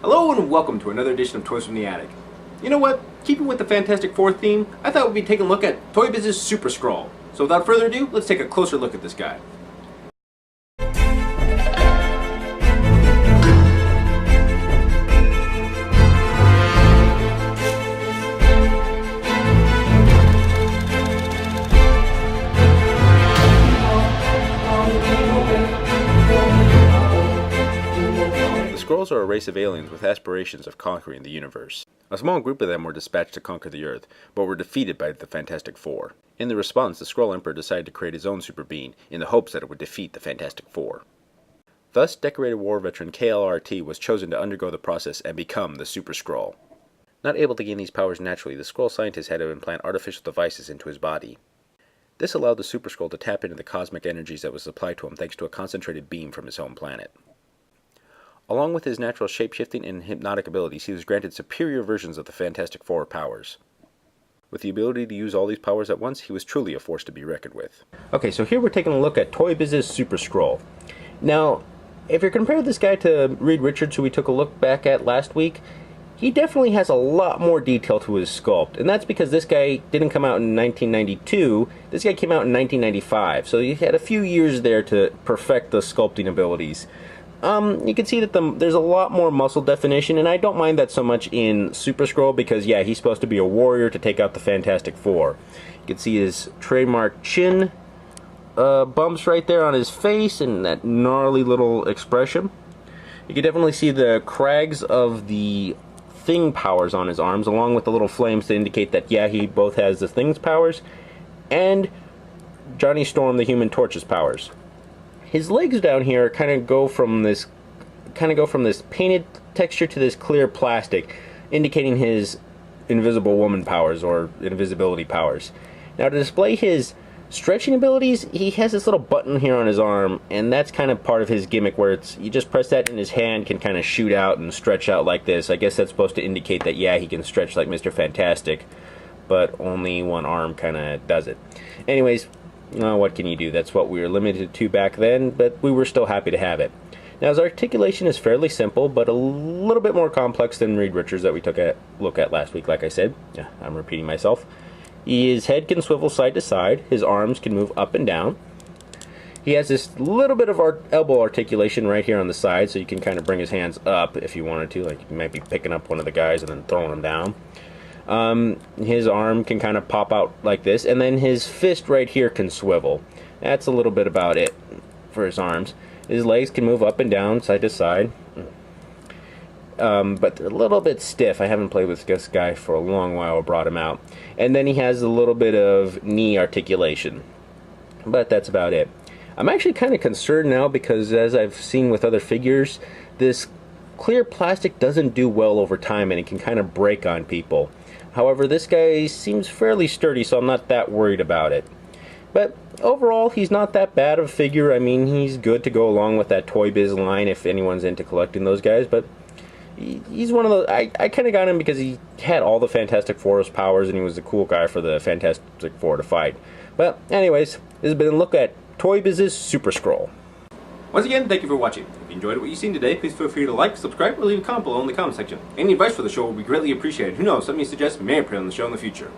Hello and welcome to another edition of Toys from the Attic. You know what? Keeping with the Fantastic Four theme, I thought we'd be taking a look at Toy Biz's Super Skrull. So without further ado, let's take a closer look at this guy. The Skrulls are a race of aliens with aspirations of conquering the universe. A small group of them were dispatched to conquer the Earth, but were defeated by the Fantastic Four. In the response, the Skrull Emperor decided to create his own super being, in the hopes that it would defeat the Fantastic Four. Thus, decorated war veteran KLRT was chosen to undergo the process and become the Super Skrull. Not able to gain these powers naturally, the Skrull scientist had to implant artificial devices into his body. This allowed the Super Skrull to tap into the cosmic energies that was supplied to him thanks to a concentrated beam from his home planet. Along with his natural shape-shifting and hypnotic abilities, he was granted superior versions of the Fantastic Four powers. With the ability to use all these powers at once, he was truly a force to be reckoned with. Okay, so here we're taking a look at Toy Biz's Super Skrull. Now, if you compare this guy to Reed Richards, who we took a look back at last week, he definitely has a lot more detail to his sculpt, and that's because this guy didn't come out in 1992, this guy came out in 1995, so he had a few years there to perfect the sculpting abilities. You can see that there's a lot more muscle definition, and I don't mind that so much in Super Skrull because, yeah, he's supposed to be a warrior to take out the Fantastic Four. You can see his trademark chin bumps right there on his face and that gnarly little expression. You can definitely see the crags of the Thing powers on his arms, along with the little flames to indicate that, yeah, he both has the Thing's powers and Johnny Storm the Human Torch's powers. His legs down here kind of go from this painted texture to this clear plastic, indicating his Invisible Woman powers or invisibility powers. Now, to display his stretching abilities, he has this little button here on his arm, and that's kind of part of his gimmick where you just press that and his hand can kind of shoot out and stretch out like this. I guess that's supposed to indicate that, yeah, he can stretch like Mr. Fantastic, but only one arm kind of does it. Anyways, what can you do? That's what we were limited to back then, but we were still happy to have it. Now, his articulation is fairly simple, but a little bit more complex than Reed Richards that we took a look at last week, like I said. Yeah, I'm repeating myself. His head can swivel side to side. His arms can move up and down. He has this little bit of elbow articulation right here on the side, so you can kind of bring his hands up if you wanted to. Like, you might be picking up one of the guys and then throwing him down. His arm can kind of pop out like this, and then his fist right here can swivel. That's a little bit about it for his arms. His legs can move up and down, side to side, but they're a little bit stiff. I haven't played with this guy for a long while. I brought him out. And then he has a little bit of knee articulation, but that's about it. I'm actually kind of concerned now because, as I've seen with other figures, this clear plastic doesn't do well over time, and it can kind of break on people. However, this guy seems fairly sturdy, so I'm not that worried about it. But overall, he's not that bad of a figure. I mean, he's good to go along with that Toy Biz line if anyone's into collecting those guys, but he's one of those. I kind of got him because he had all the Fantastic Four's powers, and he was the cool guy for the Fantastic Four to fight. But anyways, this has been a look at Toy Biz's Super Skrull. Once again, thank you for watching. If you enjoyed what you've seen today, please feel free to like, subscribe, or leave a comment below in the comment section. Any advice for the show will be greatly appreciated. Who knows, something you suggest may appear on the show in the future.